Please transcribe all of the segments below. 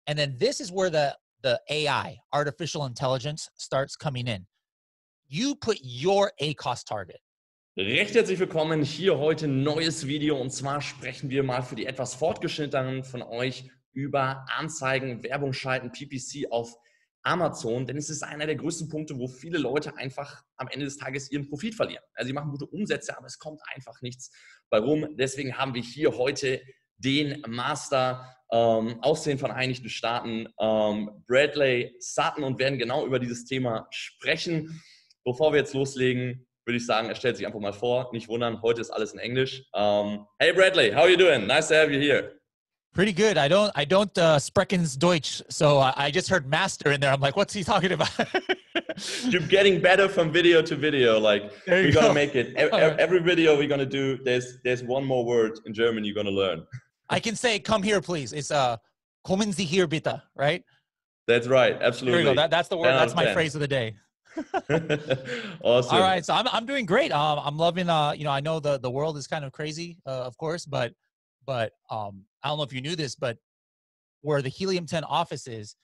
And then this is where the AI, artificial intelligence, starts coming in. You put your ACOS target. Recht herzlich willkommen, hier heute ein neues Video, und zwar sprechen wir mal für die etwas fortgeschrittenen von euch über Anzeigen, Werbung schalten, PPC auf Amazon, denn es ist einer der größten Punkte, wo viele Leute einfach am Ende des Tages ihren Profit verlieren. Also sie machen gute Umsätze, aber es kommt einfach nichts bei rum. Deswegen haben wir hier heute den Master aus den Vereinigten Staaten, Bradley Sutton, und werden genau über dieses Thema sprechen. Bevor wir jetzt loslegen, würde ich sagen, er stellt sich einfach mal vor. Nicht wundern, heute ist alles in Englisch. Hey Bradley, how are you doing? Nice to have you here. Pretty good. I don't sprechens Deutsch, so I just heard master in there. I'm like, what's he talking about? You're getting better from video to video. Like, we're gonna make it. Every video we're gonna do, there's one more word in German you're gonna learn. I can say, come here, please. It's kommen Sie hier bitte, right? That's right. Absolutely. There we go. That's the word. That's my phrase of the day. Awesome. All right, so I'm doing great. I'm loving. You know, I know the world is kind of crazy, of course, but I don't know if you knew this, but where the Helium10 office is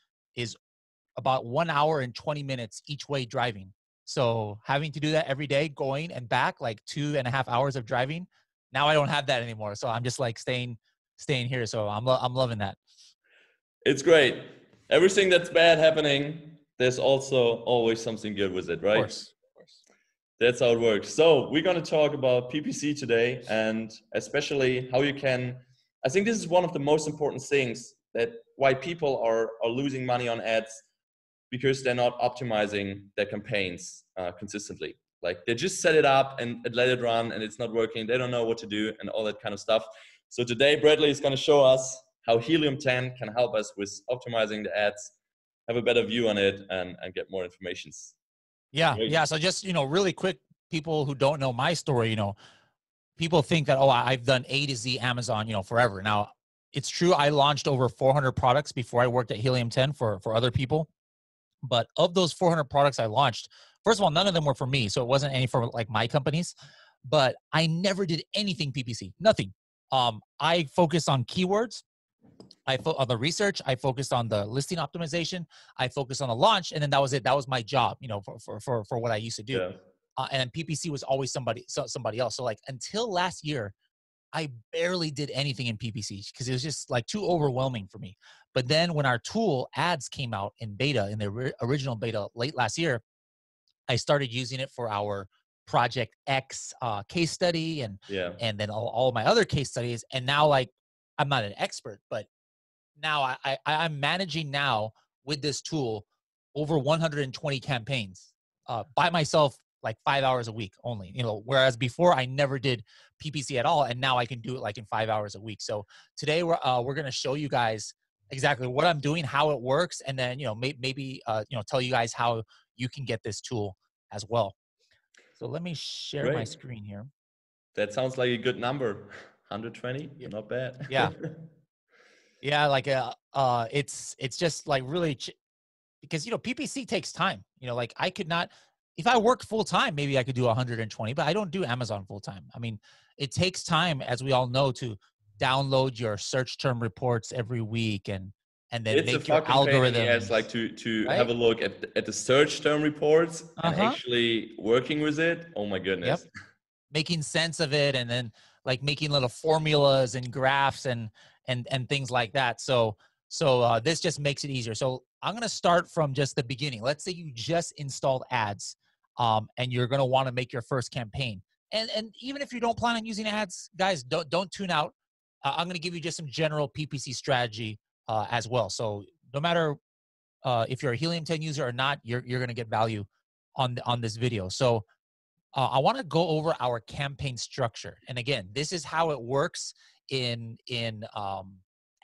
about 1 hour and 20 minutes each way driving. So having to do that every day, going and back, like 2.5 hours of driving. Now I don't have that anymore, so I'm just like staying here. So I'm loving that. It's great. Everything that's bad happening, there's also always something good with it, right? Of course. That's how it works. So we're going to talk about PPC today, and especially how you can, I think this is one of the most important things, that why people are losing money on ads, because they're not optimizing their campaigns consistently. Like, they just set it up and let it run, and it's not working. They don't know what to do and all that kind of stuff. So today Bradley is going to show us how Helium10 can help us with optimizing the ads, have a better view on it, and get more information. Yeah. Great. Yeah. So just, you know, really quick, people who don't know my story, you know, people think that, oh, I've done A to Z Amazon, you know, forever. Now, it's true. I launched over 400 products before I worked at Helium10 for other people. But of those 400 products I launched, first of all, none of them were for me. So it wasn't any for like my companies, but I never did anything PPC, nothing. I focused on keywords. On the research, I focused on the listing optimization, I focused on the launch, and then that was it. That was my job, you know, for what I used to do. Yeah. And PPC was always somebody else. So like until last year, I barely did anything in PPC because it was just like too overwhelming for me. But then when our tool ads came out in beta, in the original beta late last year, I started using it for our Project X case study and then all my other case studies. And now, like, I'm not an expert, but now I'm managing now with this tool over 120 campaigns by myself, like 5 hours a week only, you know, whereas before I never did PPC at all. And now I can do it like in 5 hours a week. So today we're going to show you guys exactly what I'm doing, how it works. And then, you know, maybe you know, tell you guys how you can get this tool as well. So let me share my screen here. That sounds like a good number. 120, not bad. Yeah. Yeah, like it's just like really because, you know, PPC takes time. You know, like I could not, if I work full time, maybe I could do 120, but I don't do Amazon full time. I mean, it takes time, as we all know, to download your search term reports every week and then it's make your algorithm. Yes, like to have a look at the search term reports and actually working with it. Oh my goodness. Yep. Making sense of it, and then like making little formulas and graphs and things like that. So this just makes it easier. So I'm going to start from just the beginning. Let's say you just installed ads, and you're going to want to make your first campaign. And even if you don't plan on using ads, guys, don't tune out. I'm going to give you just some general PPC strategy as well. So no matter if you're a Helium10 user or not, you're going to get value on this video. So I want to go over our campaign structure. And again, this is how it works in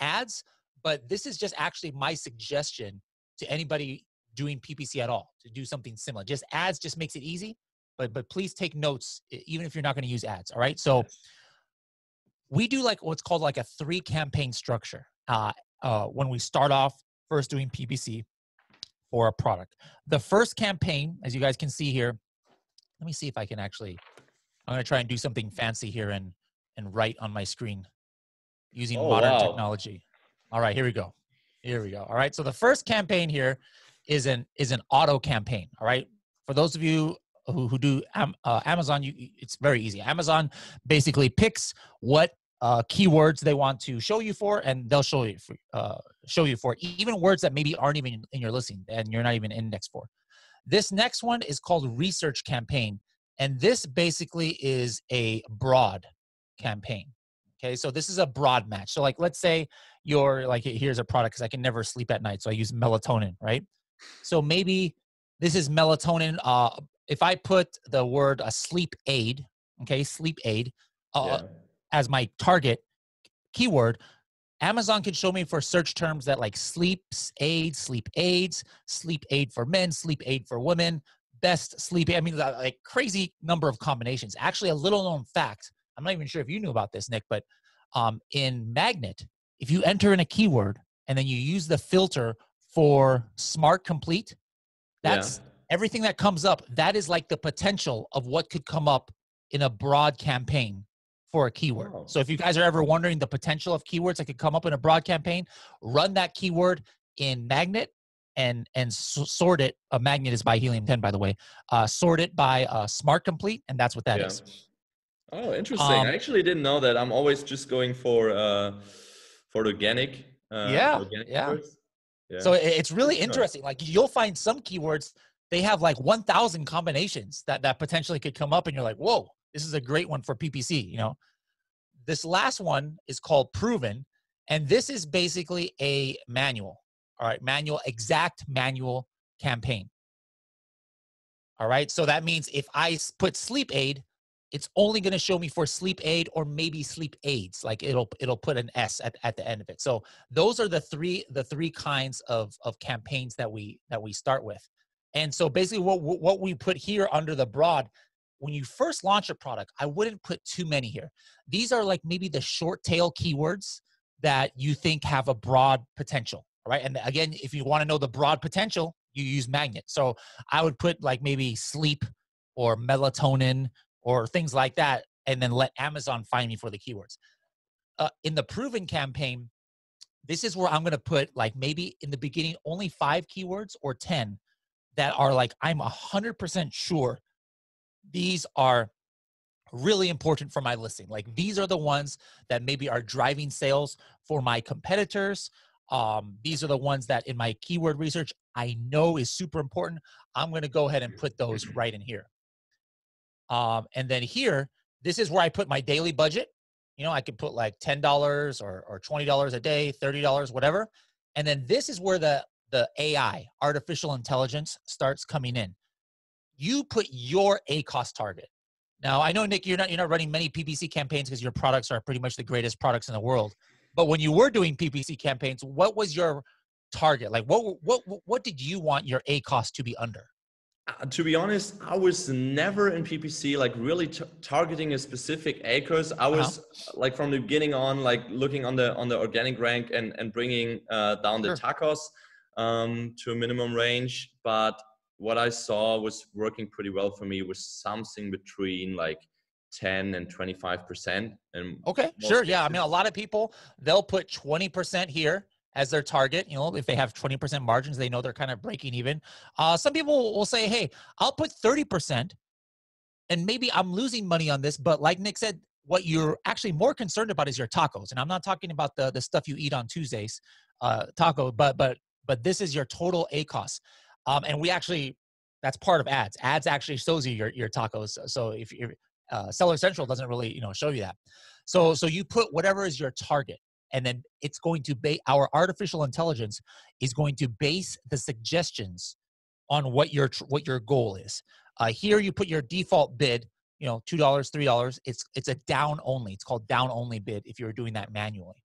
ads, but this is just actually my suggestion to anybody doing PPC at all, to do something similar. Just ads just makes it easy, but please take notes, even if you're not going to use ads. All right. So we do like what's called like a 3 campaign structure when we start off first doing PPC for a product. The first campaign, as you guys can see here, let me see if I can actually, I'm going to try and do something fancy here and write on my screen using modern technology. All right, here we go. Here we go. All right. So the first campaign here is an auto campaign. All right. For those of you who do Amazon, it's very easy. Amazon basically picks what keywords they want to show you for, and they'll show you for even words that maybe aren't even in your listing and you're not even indexed for. This next one is called research campaign, and this basically is a broad campaign. Okay, so this is a broad match. So like, let's say you're like, here's a product because I can never sleep at night, so I use melatonin, right? So maybe this is melatonin. If I put the word a sleep aid, okay, sleep aid, as my target keyword, Amazon can show me for search terms that like sleep aids, sleep aids, sleep aid for men, sleep aid for women, best sleep. I mean, like crazy number of combinations. Actually, a little known fact, I'm not even sure if you knew about this, Nick, but in Magnet, if you enter in a keyword and then you use the filter for smart complete, that's everything that comes up. That is like the potential of what could come up in a broad campaign for a keyword. Oh. So if you guys are ever wondering the potential of keywords that could come up in a broad campaign, run that keyword in Magnet and sort it. A Magnet is by Helium10, by the way. Sort it by Smart Complete, and that's what that is. Oh, interesting. I actually didn't know that. I'm always just going for organic. Organic keywords. Yeah. So it's really interesting. Like you'll find some keywords, they have like 1,000 combinations that potentially could come up, and you're like, whoa, this is a great one for PPC. You know, this last one is called Proven, and this is basically a manual. All right, exact manual campaign. All right, so that means if I put sleep aid, it's only going to show me for sleep aid or maybe sleep aids. Like it'll put an S at the end of it. So those are the three kinds of campaigns that we start with. And so basically what we put here under the broad, when you first launch a product, I wouldn't put too many here. These are like maybe the short tail keywords that you think have a broad potential, right? And again, if you want to know the broad potential, you use Magnet. So I would put like maybe sleep or melatonin or things like that, and then let Amazon find me for the keywords. In the Proven campaign, this is where I'm going to put like maybe in the beginning only 5 keywords or 10 that are like, I'm 100% sure these are really important for my listing. Like these are the ones that maybe are driving sales for my competitors. These are the ones that in my keyword research, I know is super important. I'm going to go ahead and put those right in here. And then here, this is where I put my daily budget. You know, I could put like $10 or $20 a day, $30, whatever. And then this is where the AI, artificial intelligence, starts coming in. You put your ACOS target. Now, I know, Nick, you're not running many PPC campaigns because your products are pretty much the greatest products in the world. But when you were doing PPC campaigns, what was your target? Like, what did you want your ACOS to be under? To be honest, I was never in PPC like really targeting a specific ACOS. I was like from the beginning on, like looking on the organic rank and bringing down the TACOS to a minimum range. But what I saw was working pretty well for me was something between like 10 and 25%. And okay, sure, yeah. I mean, a lot of people, they'll put 20% here as their target. You know, if they have 20% margins, they know they're kind of breaking even. Some people will say, hey, I'll put 30% and maybe I'm losing money on this. But like Nick said, what you're actually more concerned about is your tacos. And I'm not talking about the stuff you eat on Tuesdays, taco, but this is your total ACOS. And we actually, that's part of ads. Ads actually shows you your tacos. So if you're, Seller Central doesn't really, you know, show you that. So you put whatever is your target. And then it's going to our artificial intelligence is going to base the suggestions on what your goal is. Here you put your default bid, you know, $2, $3. It's a down only. It's called down only bid if you're doing that manually.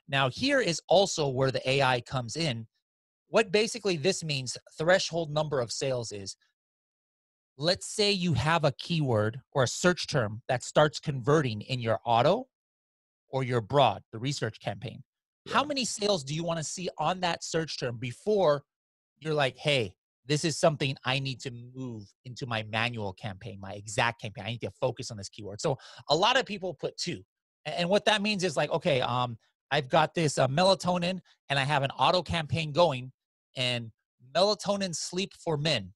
Now here is also where the AI comes in. What basically this means, threshold number of sales is, let's say you have a keyword or a search term that starts converting in your auto or your broad, the research campaign. How many sales do you want to see on that search term before you're like, hey, this is something I need to move into my manual campaign, my exact campaign. I need to focus on this keyword. So a lot of people put 2. And what that means is like, okay, I've got this melatonin and I have an auto campaign going, and melatonin sleep for men.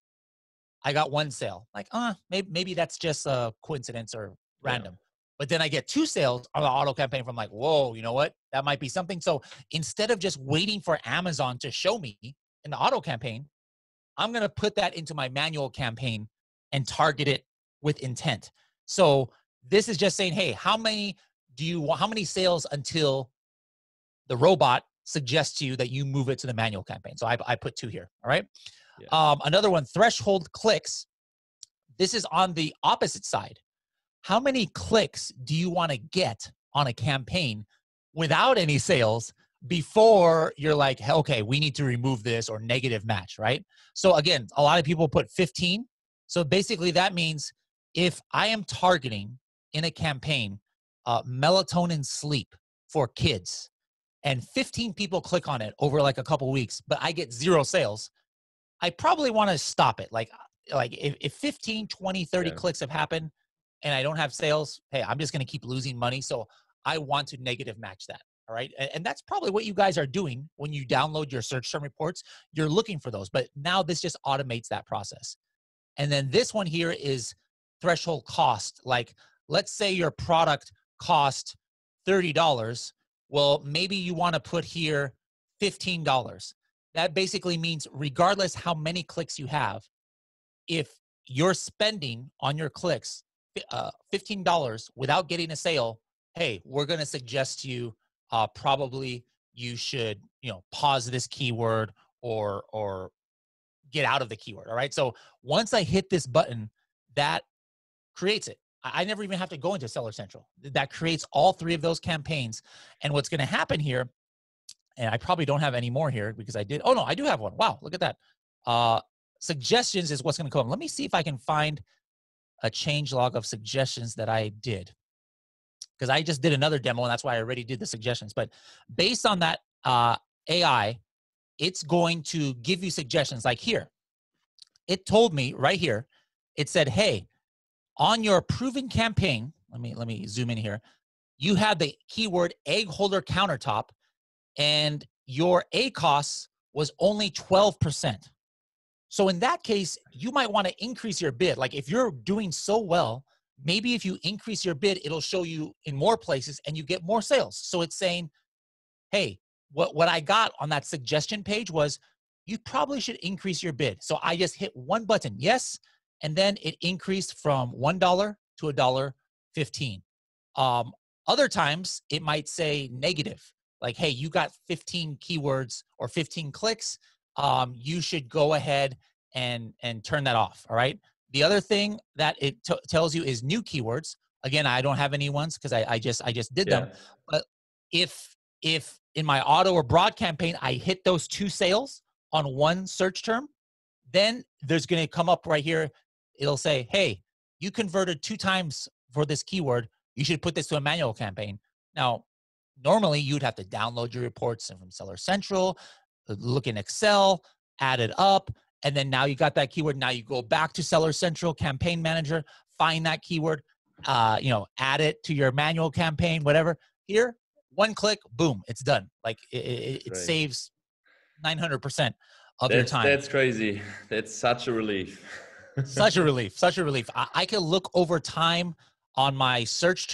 I got 1 sale. Like, maybe that's just a coincidence or random. But then I get 2 sales on the auto campaign from like, whoa, you know what? That might be something. So instead of just waiting for Amazon to show me in the auto campaign, I'm going to put that into my manual campaign and target it with intent. So this is just saying, hey, how many sales until the robot suggests to you that you move it to the manual campaign? So I put 2 here. All right. Yeah. Another one, threshold clicks. This is on the opposite side. How many clicks do you want to get on a campaign without any sales before you're like, okay, we need to remove this or negative match, right? So again, a lot of people put 15. So basically that means if I am targeting in a campaign melatonin sleep for kids, and 15 people click on it over like a couple weeks, but I get 0 sales, I probably want to stop it. Like if 15, 20, 30 clicks have happened and I don't have sales, hey, I'm just going to keep losing money. So I want to negative match that. All right. And that's probably what you guys are doing when you download your search term reports. You're looking for those, but now this just automates that process. And then this one here is threshold cost. Like, let's say your product cost $30. Well, maybe you want to put here $15. That basically means regardless how many clicks you have, if you're spending on your clicks $15 without getting a sale, hey, we're going to suggest to you probably you should, pause this keyword or get out of the keyword. All right. So once I hit this button, that creates it. I never even have to go into Seller Central. That creates all 3 of those campaigns. And what's going to happen here, and I probably don't have any more here because I did. Oh no, I do have one. Wow. Look at that. Suggestions is what's going to come. Let me see if I can find a change log of suggestions that I did, because I just did another demo and that's why I already did the suggestions. But based on that AI, it's going to give you suggestions. Like here, it told me right here, it said, hey, on your proven campaign, let me zoom in here. You have the keyword egg holder countertop and your ACOS was only 12%. So in that case, you might want to increase your bid. Like if you're doing so well, maybe if you increase your bid, it'll show you in more places and you get more sales. So it's saying, hey, what I got on that suggestion page was you probably should increase your bid. So I just hit 1 button, yes, and then it increased from $1 to $1.15. Other times it might say negative, like, hey, you got 15 keywords or 15 clicks. You should go ahead and turn that off. All right. The other thing that it tells you is new keywords. Again, I don't have any ones because I just did them. But if in my auto or broad campaign, I hit those 2 sales on 1 search term, then there's going to come up right here. It'll say, hey, you converted 2 times for this keyword. You should put this to a manual campaign. Now, normally you'd have to download your reports from Seller Central, look in Excel, add it up, and then now you got that keyword. Now you go back to Seller Central, Campaign Manager, find that keyword, add it to your manual campaign, whatever. Here, 1 click, boom, it's done. Like it saves 900% of your time. That's crazy. That's such a relief. Such a relief. Such a relief. I can look over time on my search,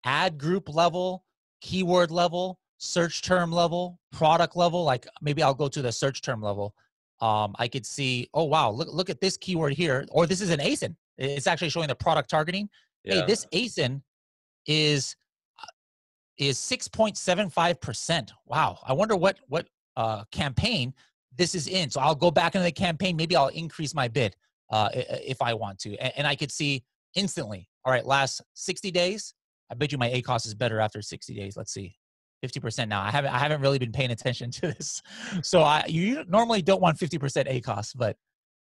ad group level, keyword level, search term level, product level. Like maybe I'll go to the search term level. I could see, oh, wow, look at this keyword here. Or this is an ASIN. It's actually showing the product targeting. Yeah. Hey, this ASIN is 6.75%. Wow. I wonder what campaign this is in. So I'll go back into the campaign. Maybe I'll increase my bid if I want to. And I could see instantly, all right, last 60 days, I bet you my ACOS is better after 60 days. Let's see. 50% now. I haven't really been paying attention to this. So you normally don't want 50% ACOS, but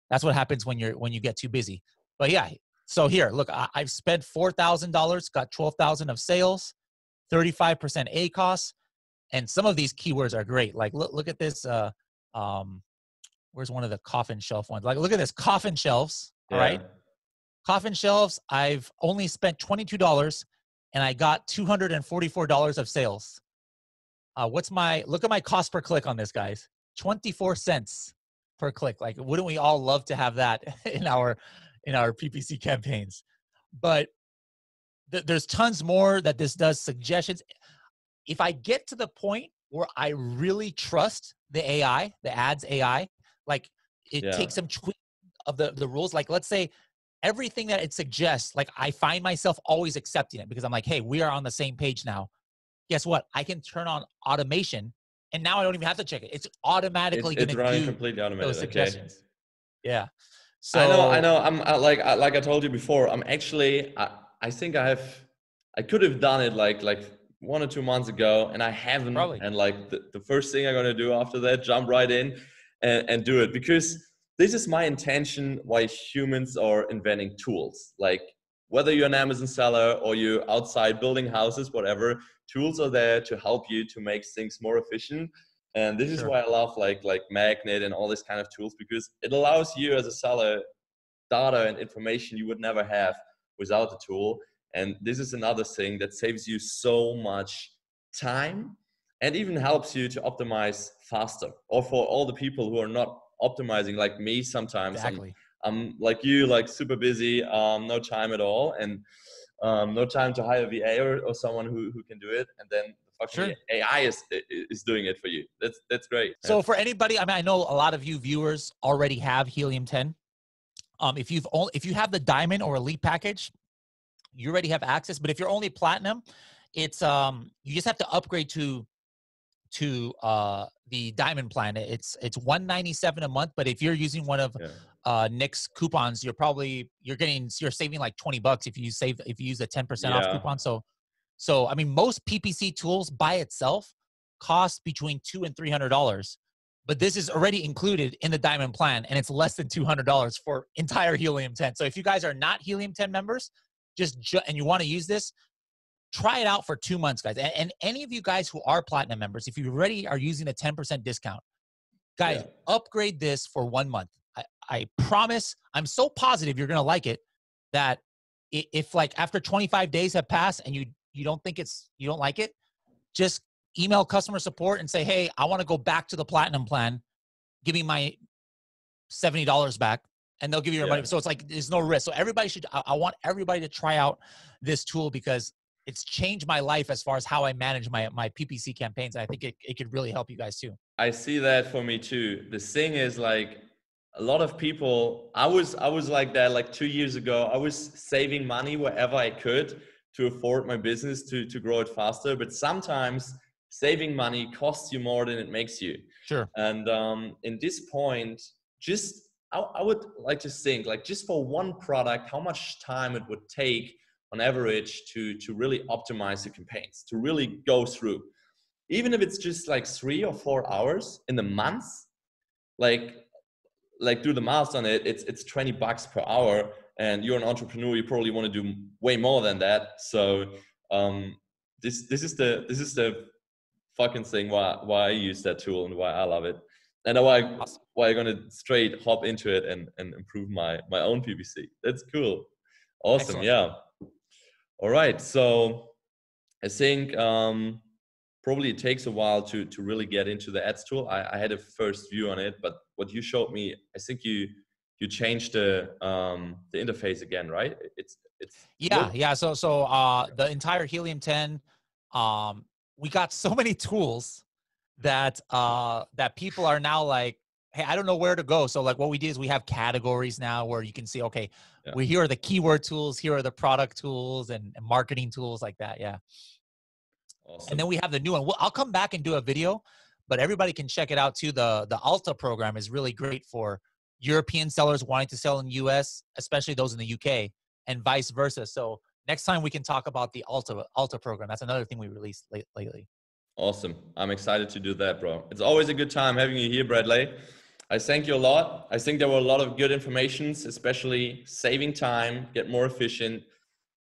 that's what happens when you get too busy. But yeah, so here, look, I've spent $4,000, got 12,000 of sales, 35% ACOS, and some of these keywords are great. Like look at this. Where's one of the coffin shelf ones? Like look at this, coffin shelves. All right, coffin shelves. I've only spent $22, and I got $244 of sales. look at my cost per click on this, guys. 24 cents per click. Like, wouldn't we all love to have that in our PPC campaigns? But there's tons more that this does. Suggestions. If I get to the point where I really trust the AI, the ads AI, like it takes some tweak of the rules. Like, let's say everything that it suggests, like I find myself always accepting it because I'm like, hey, we are on the same page now. Guess what? I can turn on automation, and now I don't even have to check it. It's automatically going to running do completely automated. those suggestions. Okay. Yeah. So I know. Like I told you before, I'm actually, I think I could have done it like 1 or 2 months ago, and I haven't. Probably. And like the first thing I'm going to do after that, jump right in and do it, because this is my intention why humans are inventing tools. Like, whether you're an Amazon seller or you're outside building houses, whatever, tools are there to help you to make things more efficient. And this is why I love like Magnet and all this kind of tools, because it allows you as a seller data and information you would never have without the tool. And this is another thing that saves you so much time and even helps you to optimize faster. Or for all the people who are not optimizing, like me sometimes. Exactly. I'm like you, like super busy, no time at all, and no time to hire a VA or someone who can do it. And then the fucking AI is doing it for you. That's great. So for anybody, I mean, I know a lot of you viewers already have Helium10. If you have the diamond or elite package, you already have access. But if you're only platinum, it's you just have to upgrade to the diamond plan. It's $197 a month. But if you're using one of Nick's coupons, you're saving like $20 if you use a 10% off coupon. So I mean, most PPC tools by itself cost between $200 and $300. But this is already included in the diamond plan, and it's less than $200 for entire Helium10. So if you guys are not Helium10 members, and you want to use this, try it out for 2 months, guys. And any of you guys who are platinum members, if you already are using a 10% discount, guys, upgrade this for 1 month. I promise, I'm so positive you're going to like it, that if like after 25 days have passed and you don't like it, just email customer support and say, hey, I want to go back to the platinum plan. Give me my $70 back, and they'll give you your money. So it's like, there's no risk. So I want everybody to try out this tool, because it's changed my life as far as how I manage my PPC campaigns. And I think it could really help you guys too. I see that for me too. The thing is, like, a lot of people, I was like that, like 2 years ago. I was saving money wherever I could to afford my business to grow it faster. But sometimes saving money costs you more than it makes you. Sure. And in this point, I would like to think, like, just for one product, how much time it would take on average to really optimize the campaigns, to really go through. Even if it's just like 3 or 4 hours in the month, like do the math on it, it's $20 per hour, and you're an entrepreneur, you probably want to do way more than that. So this is the fucking thing why I use that tool and why I love it, and why I'm gonna straight hop into it and improve my own PPC. That's cool. Awesome. Excellent. Yeah. All right. So I think probably it takes a while to really get into the ads tool. I had a first view on it, but what you showed me, I think you changed the interface again, right? It's So the entire Helium10, we got so many tools that people are now like, hey, I don't know where to go. So like what we did is we have categories now where you can see, okay, here are the keyword tools, here are the product tools and marketing tools like that. Yeah. Awesome. And then we have the new one. I'll come back and do a video, but everybody can check it out too. The Alta program is really great for European sellers wanting to sell in the US, especially those in the UK, and vice versa. So next time we can talk about the Alta program. That's another thing we released lately. Awesome. I'm excited to do that, bro. It's always a good time having you here, Bradley. I thank you a lot. I think there were a lot of good informations, especially saving time, get more efficient,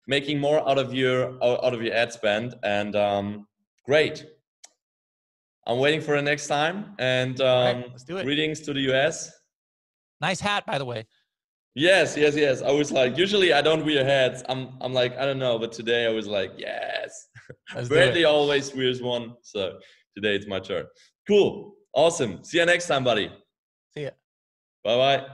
making more out of your ad spend, and great. I'm waiting for the next time, and let's do it. Greetings to the US. Nice hat, by the way. Yes. I was like, usually I don't wear hats. I'm like, I don't know, but today I was like, yes. Bradley always wears one, so Today it's my turn. Cool. Awesome. See you next time, buddy. See ya. Bye-bye.